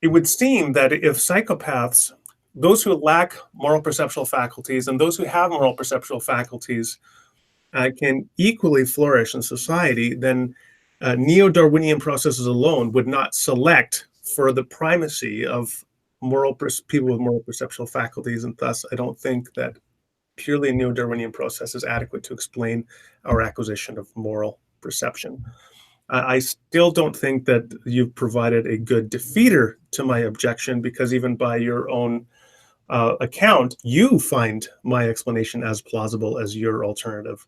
it would seem that if psychopaths, those who lack moral perceptual faculties and those who have moral perceptual faculties can equally flourish in society, then neo-Darwinian processes alone would not select for the primacy of people with moral perceptual faculties, and thus I don't think that purely neo-Darwinian process is adequate to explain our acquisition of moral perception. I still don't think that you've provided a good defeater to my objection, because even by your own account, you find my explanation as plausible as your alternative.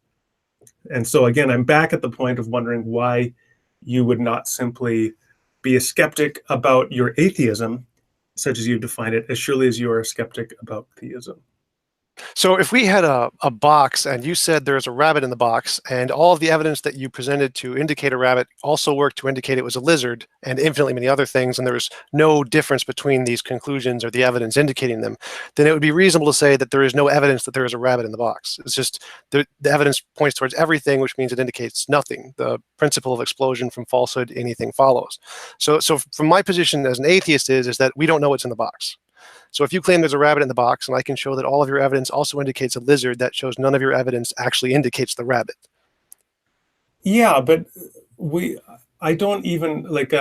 And so again, I'm back at the point of wondering why you would not simply be a skeptic about your atheism, such as you've defined it, as surely as you are a skeptic about theism. So if we had a box and you said there's a rabbit in the box, and all of the evidence that you presented to indicate a rabbit also worked to indicate it was a lizard and infinitely many other things, and there was no difference between these conclusions or the evidence indicating them, then it would be reasonable to say that there is no evidence that there is a rabbit in the box. It's just the evidence points towards everything, which means it indicates nothing. The principle of explosion from falsehood, anything follows. So from my position as an atheist is that we don't know what's in the box. So if you claim there's a rabbit in the box, and I can show that all of your evidence also indicates a lizard, that shows none of your evidence actually indicates the rabbit. Yeah, but I don't even like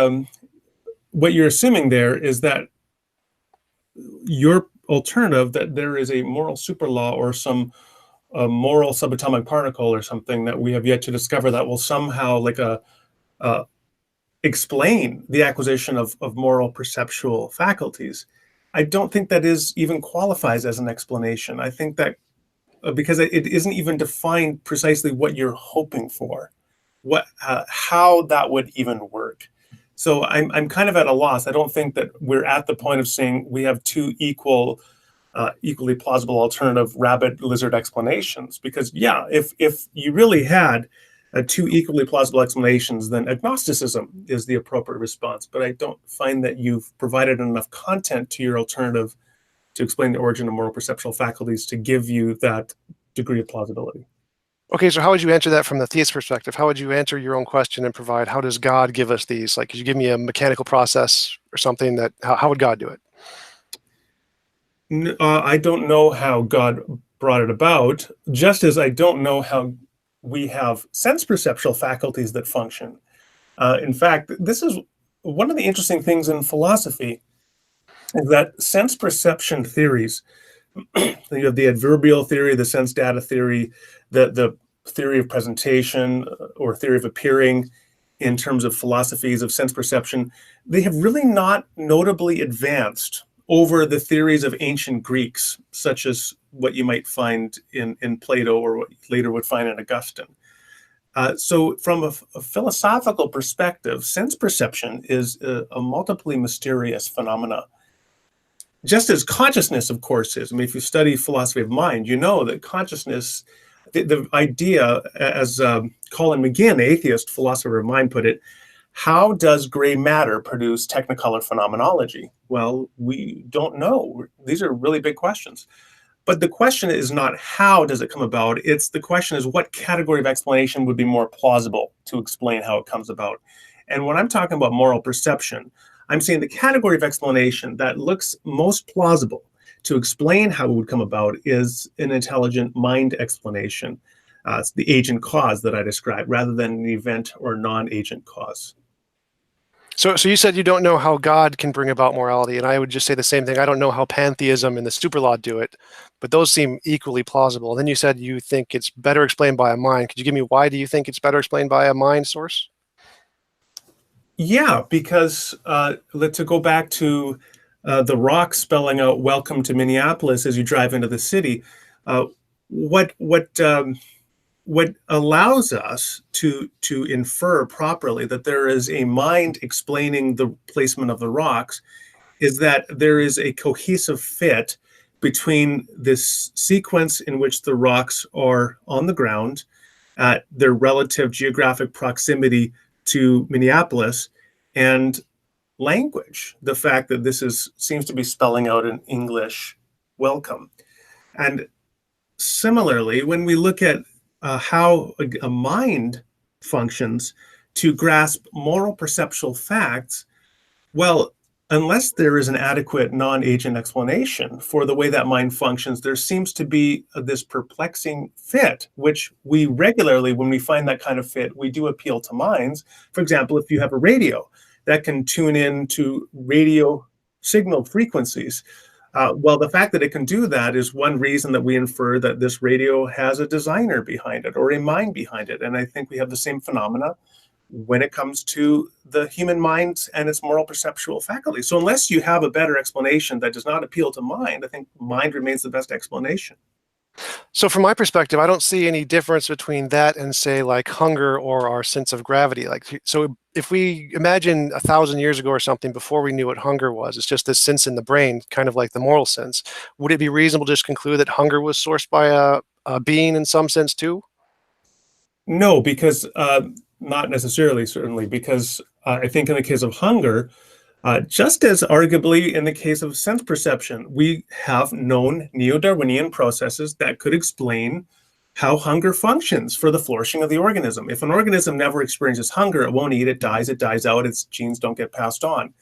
what you're assuming there is that your alternative, that there is a moral super law or some moral subatomic particle or something that we have yet to discover that will somehow explain the acquisition of moral perceptual faculties. I don't think that is even qualifies as an explanation. I think that because it isn't even defined precisely what you're hoping for, how that would even work. So I'm kind of at a loss. I don't think that we're at the point of saying we have two equally plausible alternative rabbit lizard explanations. Because yeah, if you really had two equally plausible explanations, then agnosticism is the appropriate response. But I don't find that you've provided enough content to your alternative to explain the origin of moral perceptual faculties to give you that degree of plausibility. Okay, so how would you answer that from the theist perspective? How would you answer your own question and provide, how does God give us these? Like, could you give me a mechanical process or something that, how would God do it? I don't know how God brought it about, just as I don't know how we have sense perceptual faculties that function. In fact, this is one of the interesting things in philosophy, is that sense perception theories, you have the adverbial theory, the sense data theory, the theory of presentation or theory of appearing in terms of philosophies of sense perception, they have really not notably advanced over the theories of ancient Greeks, such as what you might find in Plato or what you later would find in Augustine. So from a philosophical perspective, sense perception is a multiply mysterious phenomena. Just as consciousness, of course, is. I mean, if you study philosophy of mind, you know that consciousness, the idea, as Colin McGinn, atheist philosopher of mind, put it, how does gray matter produce technicolor phenomenology? Well, we don't know. These are really big questions. But the question is not how does it come about, it's the question is what category of explanation would be more plausible to explain how it comes about. And when I'm talking about moral perception, I'm saying the category of explanation that looks most plausible to explain how it would come about is an intelligent mind explanation. It's the agent cause that I described rather than an event or non-agent cause. So you said you don't know how God can bring about morality, and I would just say the same thing. I don't know how pantheism and the superlaw do it, but those seem equally plausible. Then you said you think it's better explained by a mind. Could you give me why do you think it's better explained by a mind source? Yeah, because let's go back to the rock spelling out "Welcome to Minneapolis" as you drive into the city. What allows us to infer properly that there is a mind explaining the placement of the rocks is that there is a cohesive fit between this sequence in which the rocks are on the ground at their relative geographic proximity to Minneapolis and language, the fact that this seems to be spelling out in English welcome. And similarly, when we look at how a mind functions to grasp moral perceptual facts, well, unless there is an adequate non-agent explanation for the way that mind functions, there seems to be this perplexing fit, which we regularly, when we find that kind of fit, we do appeal to minds. For example, if you have a radio that can tune in to radio signal frequencies, well, the fact that it can do that is one reason that we infer that this radio has a designer behind it or a mind behind it. And I think we have the same phenomena when it comes to the human mind and its moral perceptual faculty. So unless you have a better explanation that does not appeal to mind, I think mind remains the best explanation. So from my perspective, I don't see any difference between that and say like hunger or our sense of gravity. Like, so if we imagine 1,000 years ago or something, before we knew what hunger was, it's just this sense in the brain, kind of like the moral sense. Would it be reasonable to just conclude that hunger was sourced by a being in some sense too? No, because not necessarily, certainly, because I think in the case of hunger, just as arguably in the case of sense perception, we have known neo-Darwinian processes that could explain how hunger functions for the flourishing of the organism. If an organism never experiences hunger, it won't eat, it dies out, its genes don't get passed on.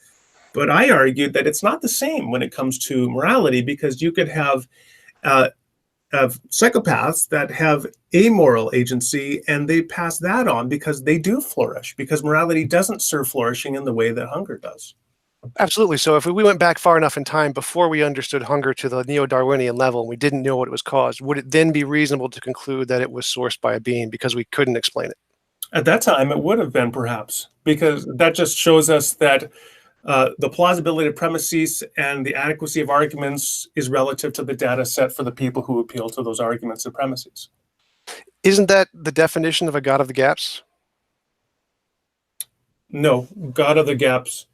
But I argued that it's not the same when it comes to morality, because you could have psychopaths that have amoral agency and they pass that on because they do flourish, because morality doesn't serve flourishing in the way that hunger does. Absolutely. So if we went back far enough in time before we understood hunger to the neo-Darwinian level and we didn't know what it was caused, would it then be reasonable to conclude that it was sourced by a being because we couldn't explain it? At that time, it would have been, perhaps, because that just shows us that the plausibility of premises and the adequacy of arguments is relative to the data set for the people who appeal to those arguments and premises. Isn't that the definition of a God of the gaps? No, God of the gaps.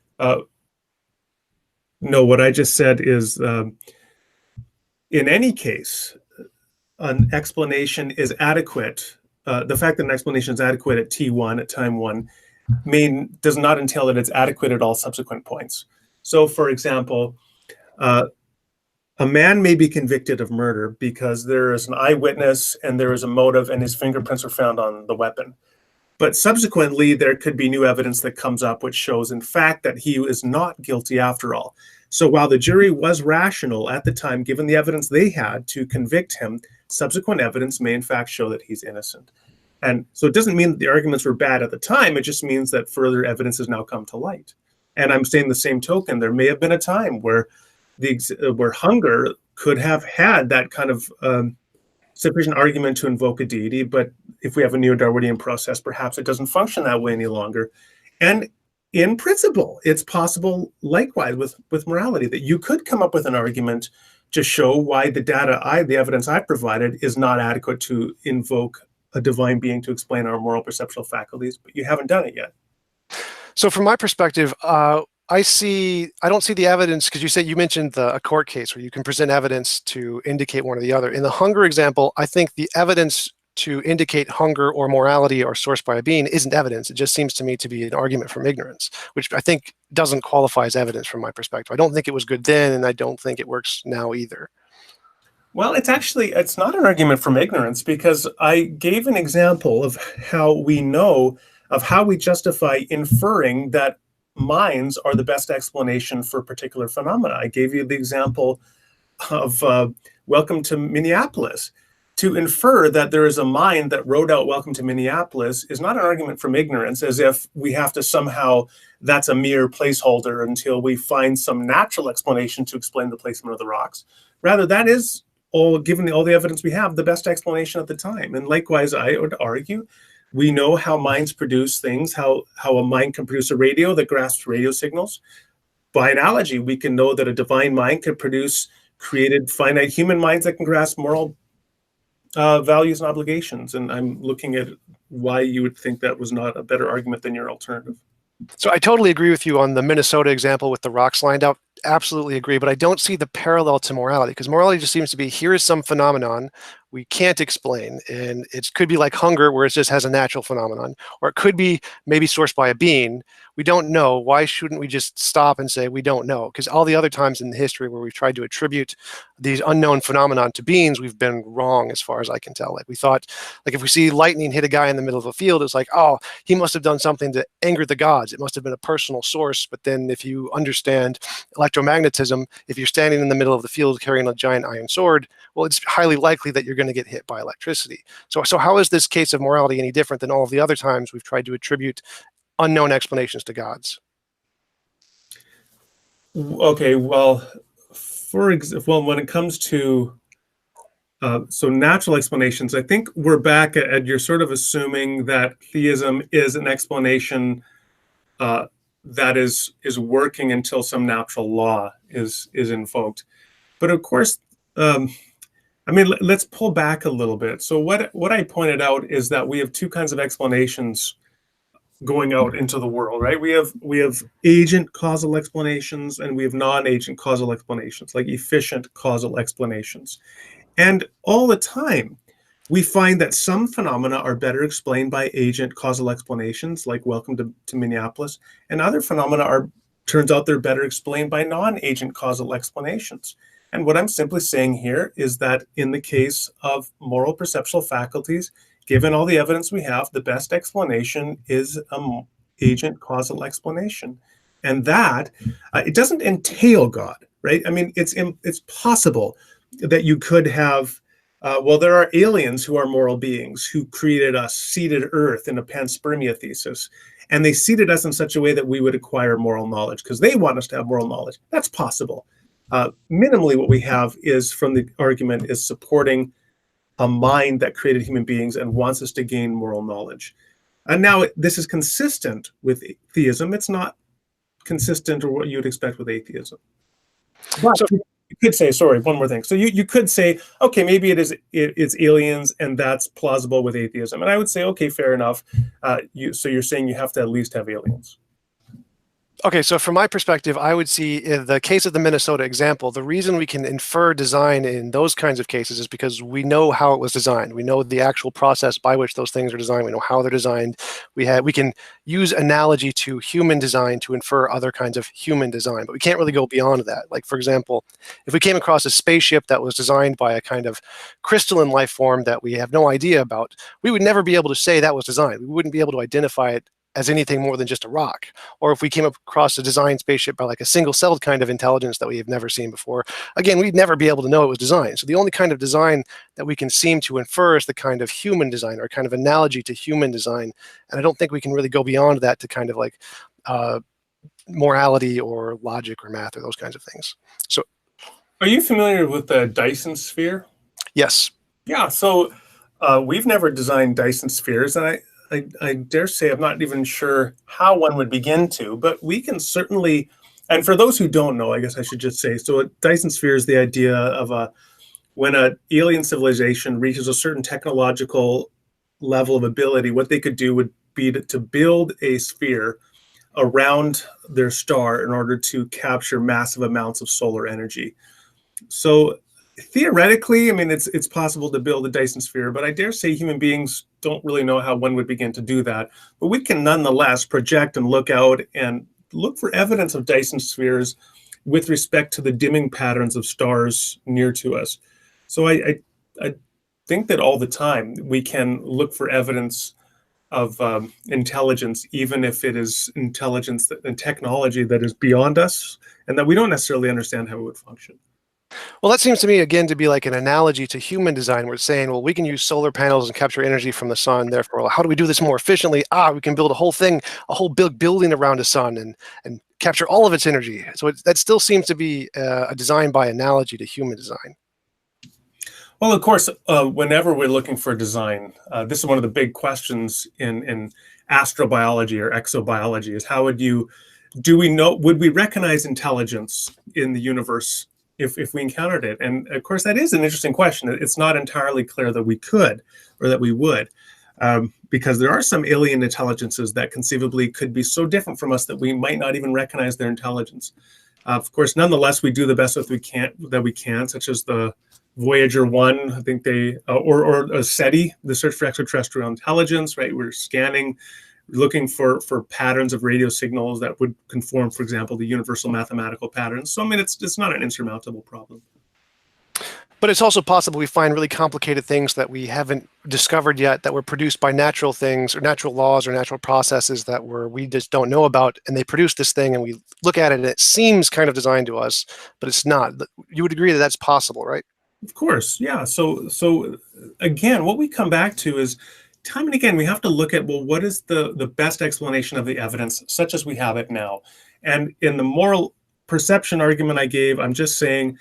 No, what I just said is, in any case, an explanation is adequate. The fact that an explanation is adequate at T1, at time one, does not entail that it's adequate at all subsequent points. So, for example, a man may be convicted of murder because there is an eyewitness and there is a motive and his fingerprints were found on the weapon. But subsequently, there could be new evidence that comes up which shows, in fact, that he is not guilty after all. So while the jury was rational at the time, given the evidence they had to convict him, subsequent evidence may in fact show that he's innocent. And so it doesn't mean that the arguments were bad at the time. It just means that further evidence has now come to light. And I'm saying the same token, there may have been a time where where hunger could have had that kind of sufficient argument to invoke a deity, but if we have a neo-Darwinian process, perhaps it doesn't function that way any longer. And in principle, it's possible likewise with morality, that you could come up with an argument to show why the evidence I provided is not adequate to invoke a divine being to explain our moral perceptual faculties, but you haven't done it yet. So from my perspective, I don't see the evidence, because you mentioned a court case where you can present evidence to indicate one or the other. In the hunger example, I think the evidence to indicate hunger or morality are sourced by a being isn't evidence. It just seems to me to be an argument from ignorance, which I think doesn't qualify as evidence from my perspective. I don't think it was good then, and I don't think it works now either. Well, it's not an argument from ignorance, because I gave an example of how we justify inferring that minds are the best explanation for particular phenomena. I gave you the example of Welcome to Minneapolis. To infer that there is a mind that wrote out Welcome to Minneapolis is not an argument from ignorance, as if we have to somehow, that's a mere placeholder until we find some natural explanation to explain the placement of the rocks. Rather, that is, given all the evidence we have, the best explanation at the time. And likewise, I would argue, we know how minds produce things, how a mind can produce a radio that grasps radio signals. By analogy, we can know that a divine mind could created finite human minds that can grasp moral values and obligations. And I'm looking at why you would think that was not a better argument than your alternative. So I totally agree with you on the Minnesota example with the rocks lined up. Absolutely agree, but I don't see the parallel to morality, because morality just seems to be, here is some phenomenon we can't explain, and it could be like hunger, where it just has a natural phenomenon, or it could be maybe sourced by a being. We don't know. Why shouldn't we just stop and say we don't know? Because all the other times in history where we've tried to attribute these unknown phenomenon to beings, we've been wrong as far as I can tell. Like we thought, like if we see lightning hit a guy in the middle of a field, it's like, oh, he must have done something to anger the gods. It must have been a personal source. But then if you understand electromagnetism, if you're standing in the middle of the field carrying a giant iron sword, well, it's highly likely that you're going to get hit by electricity. So how is this case of morality any different than all of the other times we've tried to attribute unknown explanations to gods? Okay, well, when it comes to so natural explanations, I think we're back at you're sort of assuming that theism is an explanation that is working until some natural law is invoked. But of course, let's pull back a little bit. So what I pointed out is that we have two kinds of explanations going out into the world, right? We have agent causal explanations and we have non-agent causal explanations, like efficient causal explanations. And all the time, we find that some phenomena are better explained by agent causal explanations, like welcome to Minneapolis, and other phenomena turns out they're better explained by non-agent causal explanations. And what I'm simply saying here is that in the case of moral perceptual faculties, given all the evidence we have, the best explanation is an agent causal explanation. And that it doesn't entail God, right? I mean, it's possible that you could have, well, there are aliens who are moral beings who created us, seeded Earth in a panspermia thesis. And they seeded us in such a way that we would acquire moral knowledge because they want us to have moral knowledge. That's possible. Minimally, what we have is from the argument is supporting a mind that created human beings and wants us to gain moral knowledge. And now this is consistent with theism. It's not consistent or what you would expect with atheism. But so, you could say, sorry, one more thing. So you could say, okay, maybe it's aliens and that's plausible with atheism. And I would say, okay, fair enough. So you're saying you have to at least have aliens. Okay, so from my perspective, I would see in the case of the Minnesota example, the reason we can infer design in those kinds of cases is because we know how it was designed. We know the actual process by which those things are designed. We know how they're designed. We can use analogy to human design to infer other kinds of human design, but we can't really go beyond that. Like, for example, if we came across a spaceship that was designed by a kind of crystalline life form that we have no idea about, we would never be able to say that was designed. We wouldn't be able to identify it as anything more than just a rock. Or if we came across a designed spaceship by like a single-celled kind of intelligence that we have never seen before, again, we'd never be able to know it was designed. So the only kind of design that we can seem to infer is the kind of human design or kind of analogy to human design. And I don't think we can really go beyond that to kind of like morality or logic or math or those kinds of things. So, are you familiar with the Dyson sphere? Yes. Yeah, so we've never designed Dyson spheres, and I dare say I'm not even sure how one would begin to, but we can certainly, and for those who don't know, I guess I should just say, so a Dyson sphere is the idea of when an alien civilization reaches a certain technological level of ability, what they could do would be to build a sphere around their star in order to capture massive amounts of solar energy. So theoretically, I mean, it's possible to build a Dyson sphere, but I dare say human beings don't really know how one would begin to do that. But we can nonetheless project and look out and look for evidence of Dyson spheres with respect to the dimming patterns of stars near to us. So I think that all the time we can look for evidence of intelligence, even if it is intelligence and technology that is beyond us and that we don't necessarily understand how it would function. Well, that seems to me, again, to be like an analogy to human design. We're saying, well, we can use solar panels and capture energy from the sun. Therefore, well, how do we do this more efficiently? We can build a whole thing, a whole big building around the sun and capture all of its energy. So that still seems to be a design by analogy to human design. Well, of course, whenever we're looking for design, this is one of the big questions in astrobiology or exobiology is would we recognize intelligence in the universe if we encountered it? And of course, that is an interesting question. It's not entirely clear that we could or that we would, because there are some alien intelligences that conceivably could be so different from us that we might not even recognize their intelligence. Of course, nonetheless, we do the best that we can, such as the Voyager 1, I think or SETI, the Search for Extraterrestrial Intelligence, right? We're scanning, looking for patterns of radio signals that would conform, for example, to universal mathematical patterns. So, I mean, it's not an insurmountable problem. But it's also possible we find really complicated things that we haven't discovered yet that were produced by natural things or natural laws or natural processes that we just don't know about. And they produce this thing and we look at it and it seems kind of designed to us, but it's not. You would agree that that's possible, right? Of course, yeah. So again, what we come back to is time and again, we have to look at, well, what is the best explanation of the evidence, such as we have it now? And in the moral perception argument I gave, I'm just saying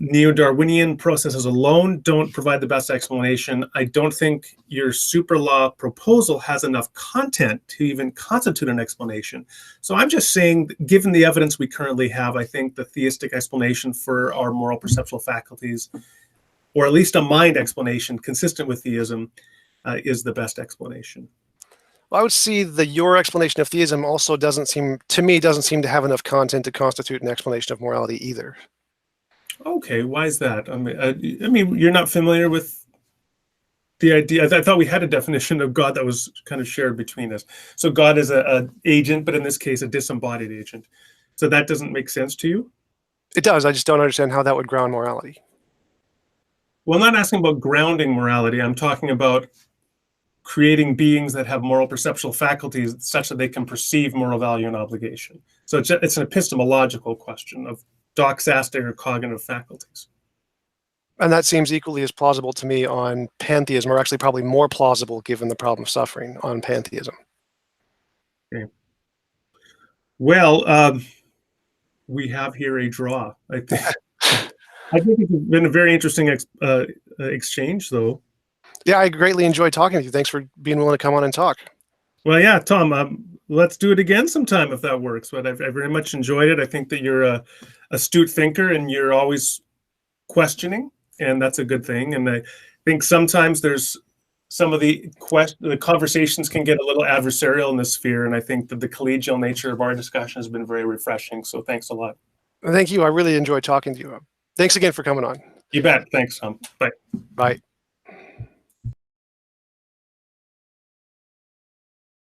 neo-Darwinian processes alone don't provide the best explanation. I don't think your super law proposal has enough content to even constitute an explanation. So I'm just saying, given the evidence we currently have, I think the theistic explanation for our moral perceptual faculties, or at least a mind explanation consistent with theism, is the best explanation. Well, I would see your explanation of theism also doesn't seem to have enough content to constitute an explanation of morality either. Okay, why is that? I mean, you're not familiar with the idea. I thought we had a definition of God that was kind of shared between us. So God is a agent, but in this case, a disembodied agent. So that doesn't make sense to you? It does. I just don't understand how that would ground morality. Well, I'm not asking about grounding morality. I'm talking about creating beings that have moral perceptual faculties such that they can perceive moral value and obligation. So it's an epistemological question of doxastic or cognitive faculties. And that seems equally as plausible to me on pantheism, or actually probably more plausible given the problem of suffering on pantheism. Okay. Well, we have here a draw. I think it's been a very interesting exchange, though. Yeah, I greatly enjoyed talking with you. Thanks for being willing to come on and talk. Well, yeah, Tom, let's do it again sometime if that works. But I very much enjoyed it. I think that you're a astute thinker and you're always questioning, and that's a good thing. And I think sometimes there's some of the conversations can get a little adversarial in this sphere, and I think that the collegial nature of our discussion has been very refreshing. So thanks a lot. Thank you. I really enjoyed talking to you. Thanks again for coming on. You bet. Thanks, Tom. Bye. Bye.